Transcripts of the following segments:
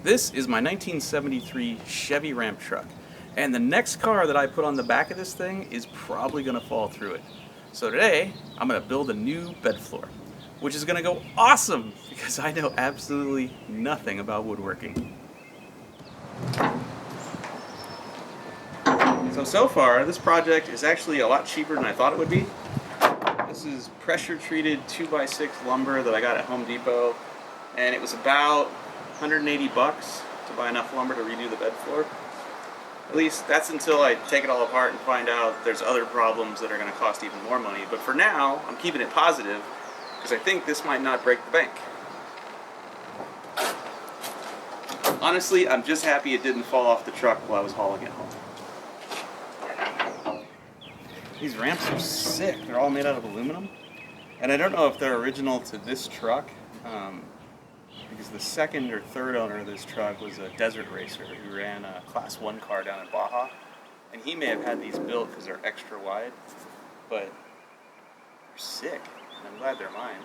This is my 1973 Chevy Ramp truck, and the next car that I put on the back of this thing is probably going to fall through it. So today, I'm going to build a new bed floor, which is going to go awesome because I know absolutely nothing about woodworking. So far, this project is actually a lot cheaper than I thought it would be. This is pressure-treated 2x6 lumber that I got at Home Depot, and it was about $180 to buy enough lumber to redo the bed floor. At least that's until I take it all apart and find out there's other problems that are going to cost even more money. But for now, I'm keeping it positive because I think this might not break the bank. Honestly, I'm just happy it didn't fall off the truck while I was hauling it home. These ramps are sick. They're all made out of aluminum. And I don't know if they're original to this truck, because the second or third owner of this truck was a desert racer who ran a Class 1 car down in Baja. And he may have had these built because they're extra wide, but they're sick. And I'm glad they're mine.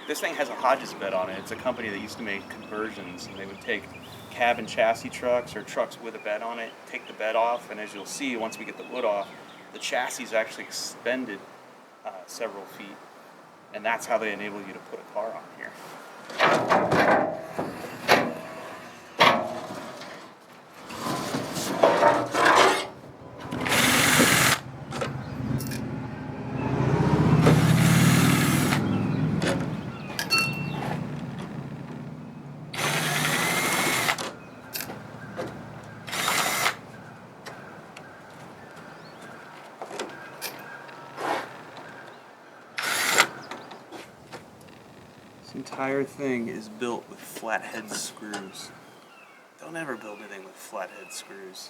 This thing has a Hodges bed on it. It's a company that used to make conversions, and they would take cab and chassis trucks or trucks with a bed on it, take the bed off, and as you'll see, once we get the wood off, the chassis is actually extended several feet, and that's how they enable you to put a car on here. This entire thing is built with flathead screws. Don't ever build anything with flathead screws.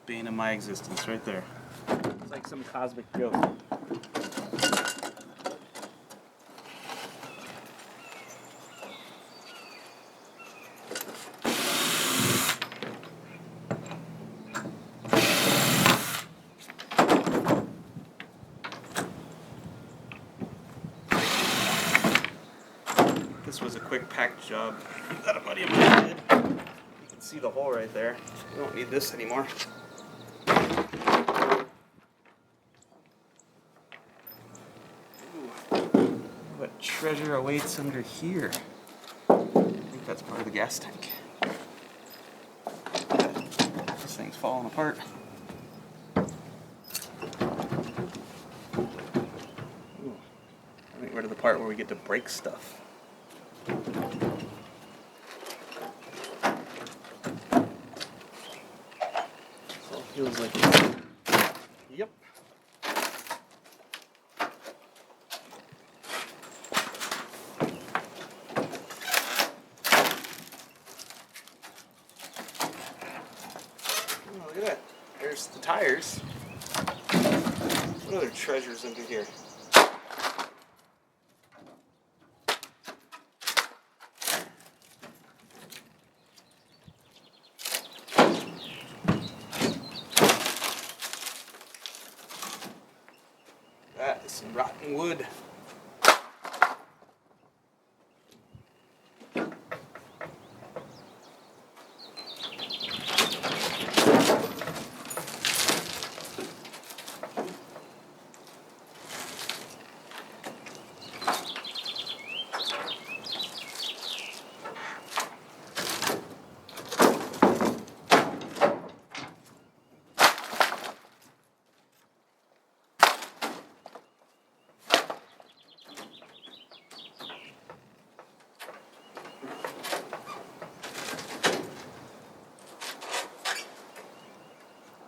Bane of my existence right there. It's like some cosmic joke. This was a quick pack job that a buddy of mine did. You can see the hole right there. We don't need this anymore. Ooh, what treasure awaits under here? I think that's part of the gas tank. This thing's falling apart. Ooh, I think we're to the part where we get to break stuff. So it feels like it. Yep. Oh, look at that. There's the tires. What other treasures under here? That is some rotten wood.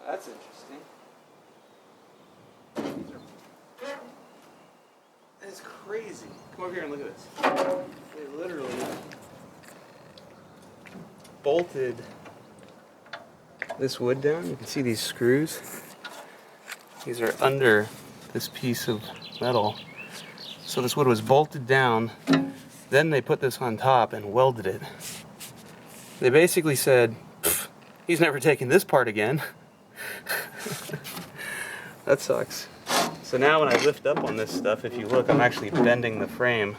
That's interesting. That's crazy. Come over here and look at this. They literally bolted this wood down. You can see these screws. These are under this piece of metal. So this wood was bolted down. Then they put this on top and welded it. They basically said, he's never taking this part again. That sucks. So now when I lift up on this stuff, if you look, I'm actually bending the frame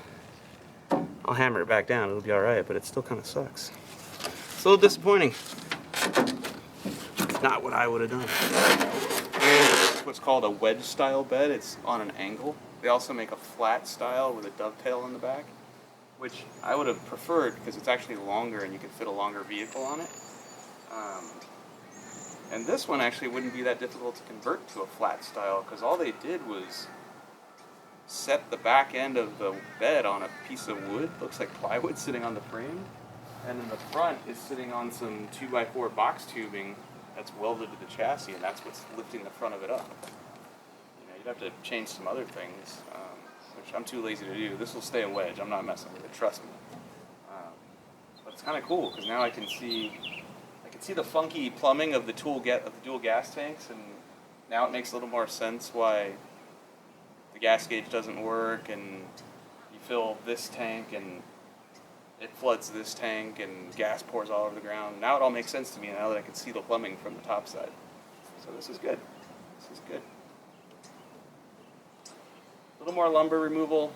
I'll hammer it back down, it'll be alright, but it still kind of sucks. It's a little disappointing. It's not what I would have done. It's what's called a wedge style bed. It's on an angle. They also make a flat style with a dovetail in the back, which I would have preferred because it's actually longer and you can fit a longer vehicle on it. And this one actually wouldn't be that difficult to convert to a flat style because all they did was set the back end of the bed on a piece of wood, looks like plywood sitting on the frame, and then the front is sitting on some 2x4 box tubing that's welded to the chassis, and that's what's lifting the front of it up. You know, you'd have to change some other things, which I'm too lazy to do. This will stay a wedge. I'm not messing with it, trust me. But it's kind of cool because now I can see the funky plumbing of the dual gas tanks, and now it makes a little more sense why the gas gauge doesn't work, and you fill this tank and it floods this tank and gas pours all over the ground. Now it all makes sense to me now that I can see the plumbing from the top side. So this is good. This is good. A little more lumber removal,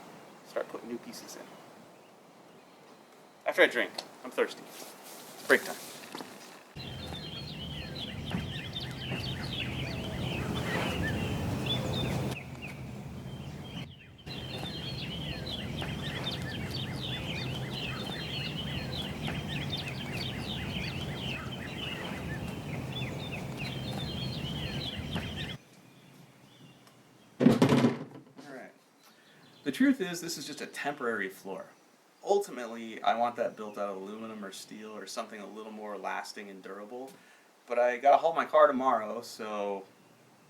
start putting new pieces in. After I drink, I'm thirsty. It's break time. The truth is, this is just a temporary floor. Ultimately, I want that built out of aluminum or steel or something a little more lasting and durable. But I gotta haul my car tomorrow, so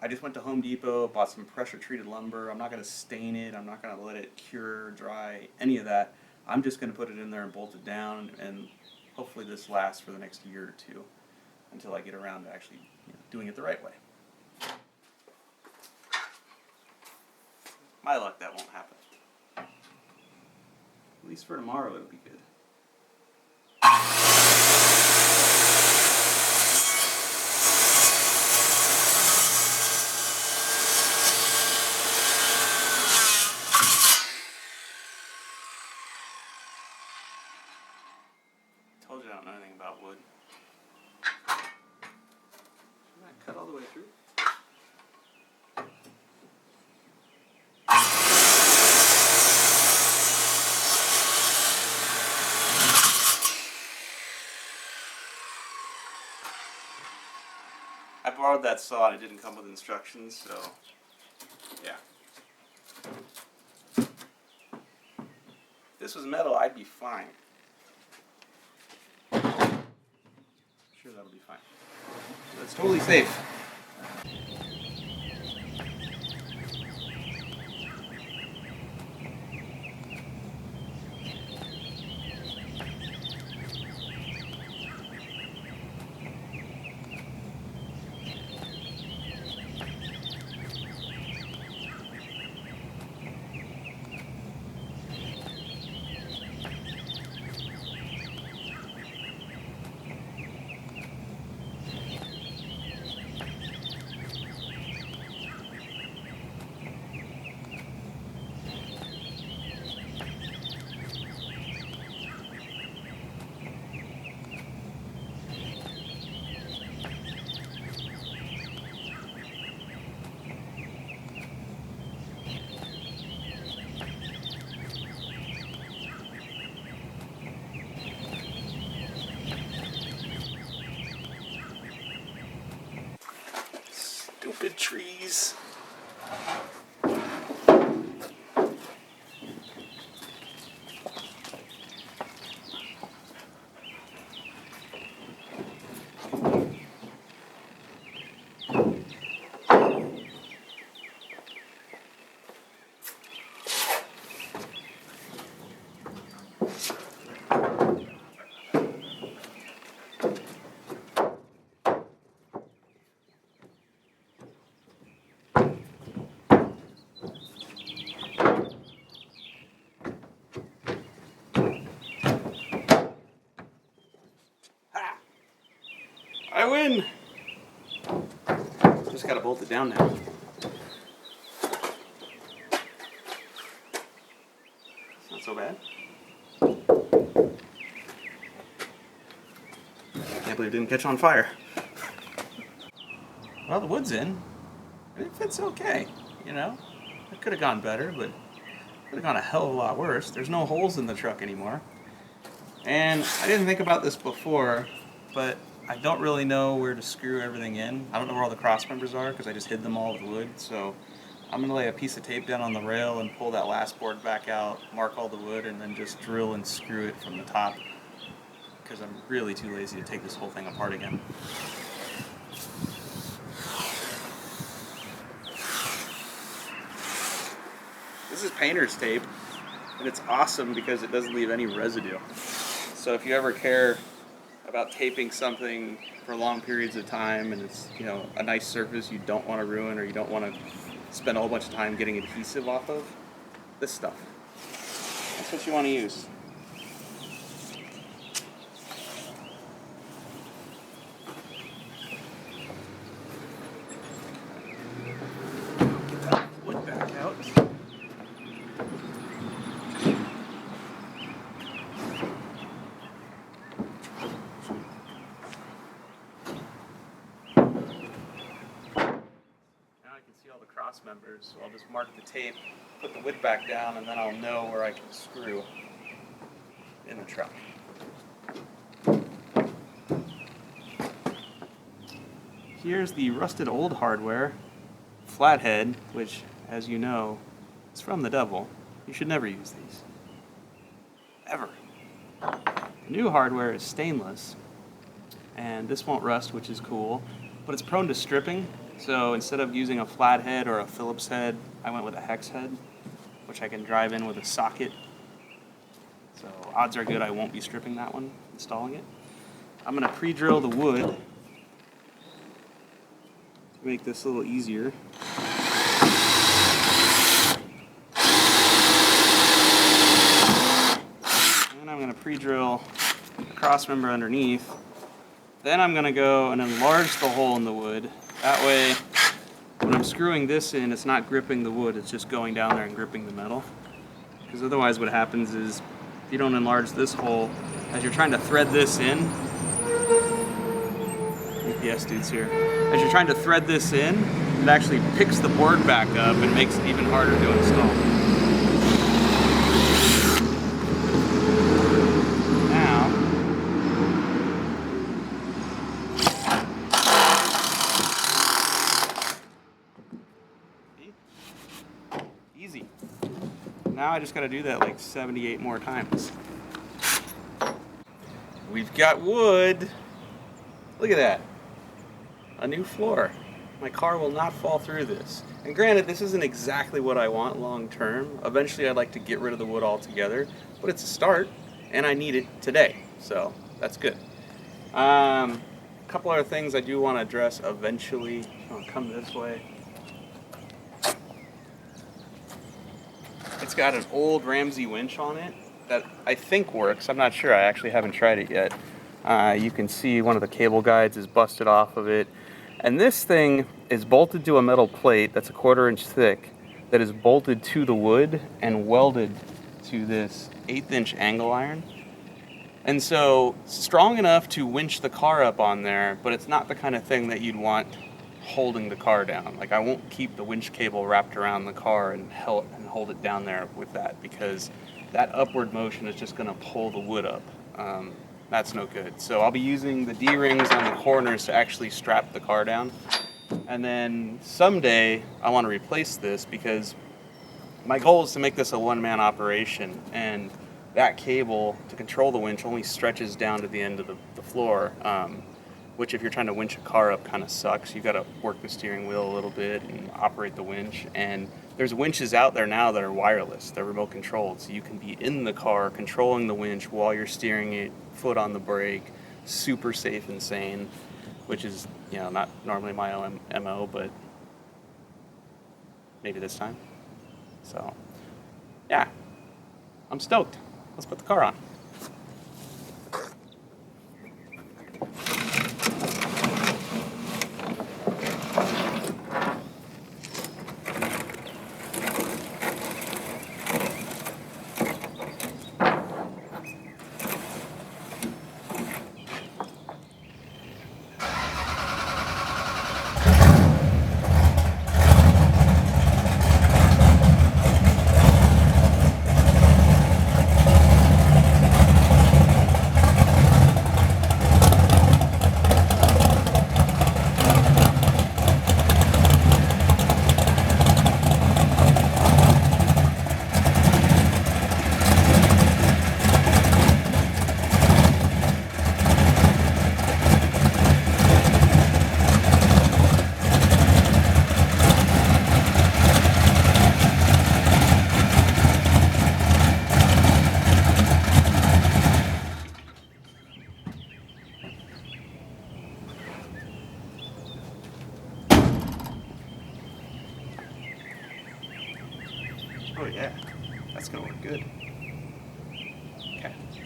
I just went to Home Depot, bought some pressure-treated lumber. I'm not gonna stain it, I'm not gonna let it cure, dry, any of that. I'm just gonna put it in there and bolt it down, and hopefully this lasts for the next year or two until I get around to actually doing it the right way. My luck, that won't happen. At least for tomorrow, it'll be good. Told you I don't know anything about wood. Should I cut all the way through? I borrowed that saw and it didn't come with instructions, so yeah. If this was metal, I'd be fine. Sure, that'll be fine. That's totally safe. Stupid trees. I win! Just gotta bolt it down now. It's not so bad. Can't believe it didn't catch on fire. Well, the wood's in. It fits okay, you know? It could have gone better, but it could have gone a hell of a lot worse. There's no holes in the truck anymore. And I didn't think about this before, but I don't really know where to screw everything in. I don't know where all the cross members are because I just hid them all with wood. So I'm going to lay a piece of tape down on the rail and pull that last board back out, mark all the wood, and then just drill and screw it from the top because I'm really too lazy to take this whole thing apart again. This is painter's tape, and it's awesome because it doesn't leave any residue. So if you ever care about taping something for long periods of time and it's, you know, a nice surface you don't want to ruin or you don't want to spend a whole bunch of time getting adhesive off of, this stuff. That's what you want to use. Get that wood back out. Cross members, so I'll just mark the tape, put the wood back down, and then I'll know where I can screw in the truck. Here's the rusted old hardware flathead, which, as you know, is from the devil. You should never use these. Ever. The new hardware is stainless, and this won't rust, which is cool, but it's prone to stripping. So instead of using a flathead or a Phillips head, I went with a hex head, which I can drive in with a socket. So odds are good I won't be stripping that one, installing it. I'm going to pre-drill the wood to make this a little easier. And I'm going to pre-drill the cross member underneath. Then I'm going to go and enlarge the hole in the wood. That way, when I'm screwing this in, it's not gripping the wood, it's just going down there and gripping the metal. Because otherwise what happens is, if you don't enlarge this hole, as you're trying to thread this in, UPS dude's here, as you're trying to thread this in, it actually picks the board back up and makes it even harder to install. Easy. Now I just got to do that like 78 more times. We've got wood. Look at that. A new floor. My car will not fall through this. And granted, this isn't exactly what I want long term. Eventually I'd like to get rid of the wood altogether, but it's a start and I need it today. So that's good. A couple other things I do want to address eventually. I'll come this way. It's got an old Ramsey winch on it that I think works. I'm not sure. I actually haven't tried it yet. You can see one of the cable guides is busted off of it. And this thing is bolted to a metal plate that's 1/4 inch thick that is bolted to the wood and welded to this 1/8 inch angle iron. And so strong enough to winch the car up on there, but it's not the kind of thing that you'd want holding the car down. Like I won't keep the winch cable wrapped around the car and hold it down there with that because that upward motion is just going to pull the wood up. That's no good. So I'll be using the D-rings on the corners to actually strap the car down. And then someday I want to replace this because my goal is to make this a one-man operation, and that cable to control the winch only stretches down to the end of the floor, which if you're trying to winch a car up kind of sucks. You got to work the steering wheel a little bit and operate the winch. And there's winches out there now that are wireless. They're remote controlled, so you can be in the car controlling the winch while you're steering it, foot on the brake, super safe and sane, which is, you know, not normally my MO, but maybe this time. So, yeah, I'm stoked. Let's put the car on.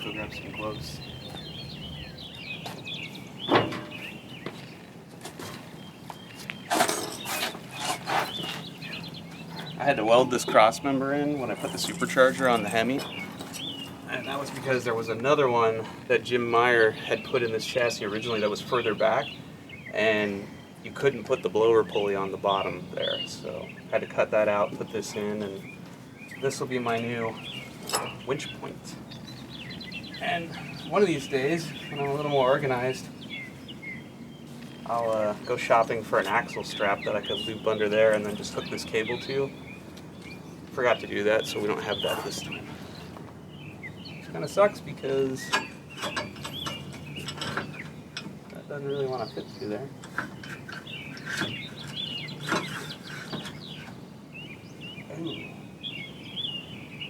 Go grab some gloves. I had to weld this cross member in when I put the supercharger on the Hemi. And that was because there was another one that Jim Meyer had put in this chassis originally that was further back, and you couldn't put the blower pulley on the bottom there. So I had to cut that out, put this in, and this will be my new winch point. And one of these days, when I'm a little more organized, I'll go shopping for an axle strap that I could loop under there and then just hook this cable to. Forgot to do that, so we don't have that this time. Which kind of sucks because that doesn't really want to fit through there. Ooh.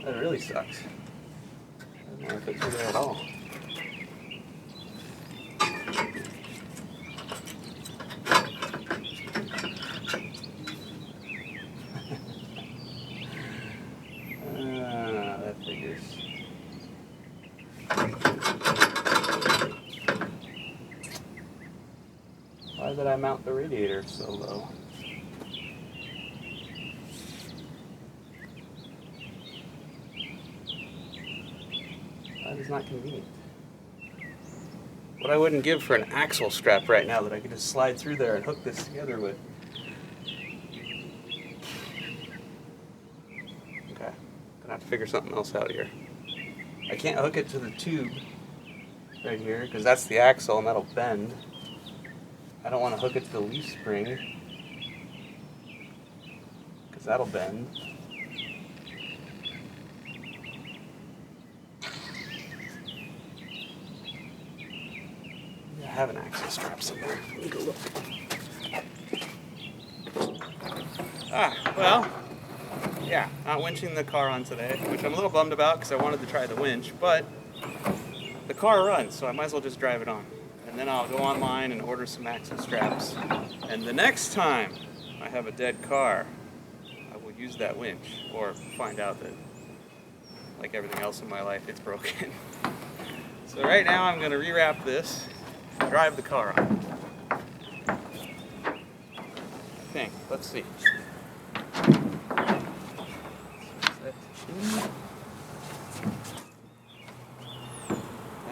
That really sucks. Doesn't want to fit through there at all. That figures. Why did I mount the radiator so low? That is not convenient. What I wouldn't give for an axle strap right now that I could just slide through there and hook this together with. Okay, gonna have to figure something else out here. I can't hook it to the tube right here because that's the axle and that'll bend. I don't want to hook it to the leaf spring because that'll bend. I have an axle strap somewhere. Let me go look. Well, yeah, not winching the car on today, which I'm a little bummed about because I wanted to try the winch, but the car runs, so I might as well just drive it on. And then I'll go online and order some axle straps. And the next time I have a dead car, I will use that winch or find out that, like everything else in my life, it's broken. So right now I'm going to rewrap this, drive the car on. I think. Let's see.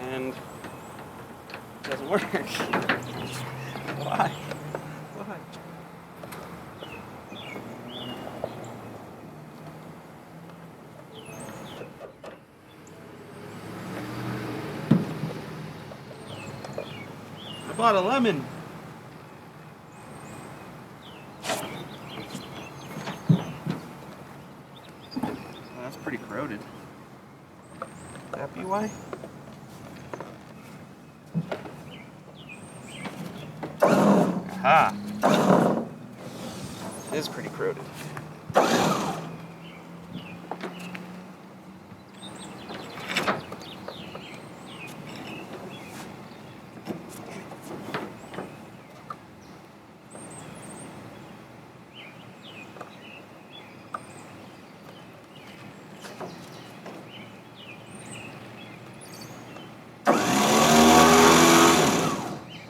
And it doesn't work. Why? Why? I bought a lemon. That's pretty corroded. Could that be why? Aha! It is pretty corroded.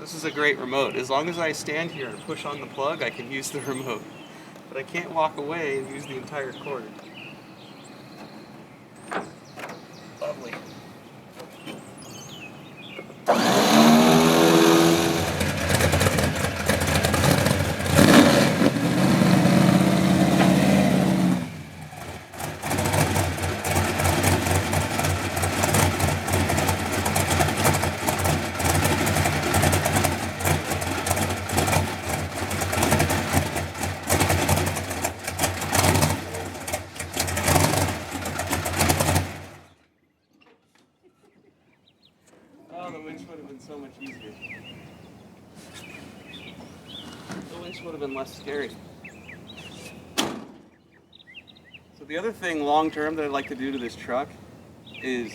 This is a great remote. As long as I stand here and push on the plug, I can use the remote. But I can't walk away and use the entire cord. Lovely. Oh, the winch would have been so much easier. The winch would have been less scary. So the other thing long term that I'd like to do to this truck is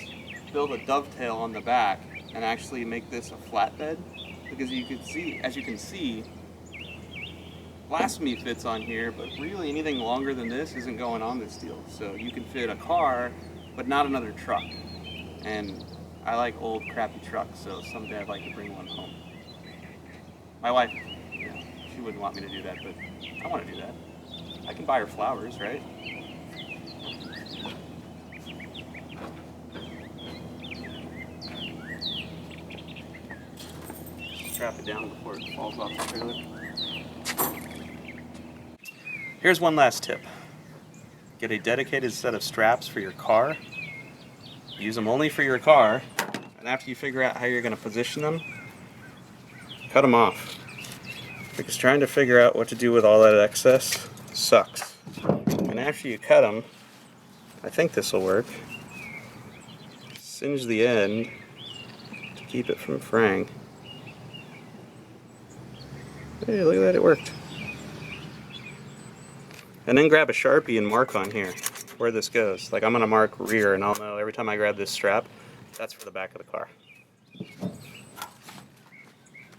build a dovetail on the back and actually make this a flatbed, because as you can see, blasphemy fits on here, but really anything longer than this isn't going on this deal. So you can fit a car, but not another truck. And I like old crappy trucks, so someday I'd like to bring one home. My wife, you know, she wouldn't want me to do that, but I want to do that. I can buy her flowers, right? Strap it down before it falls off the trailer. Here's one last tip. Get a dedicated set of straps for your car. Use them only for your car, and after you figure out how you're going to position them, cut them off. Because trying to figure out what to do with all that excess sucks. And after you cut them, I think this will work. Singe the end to keep it from fraying. Hey, look at that, it worked. And then grab a Sharpie and mark on here where this goes. Like I'm gonna mark rear, and I'll know every time I grab this strap, that's for the back of the car.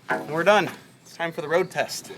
And we're done. It's time for the road test.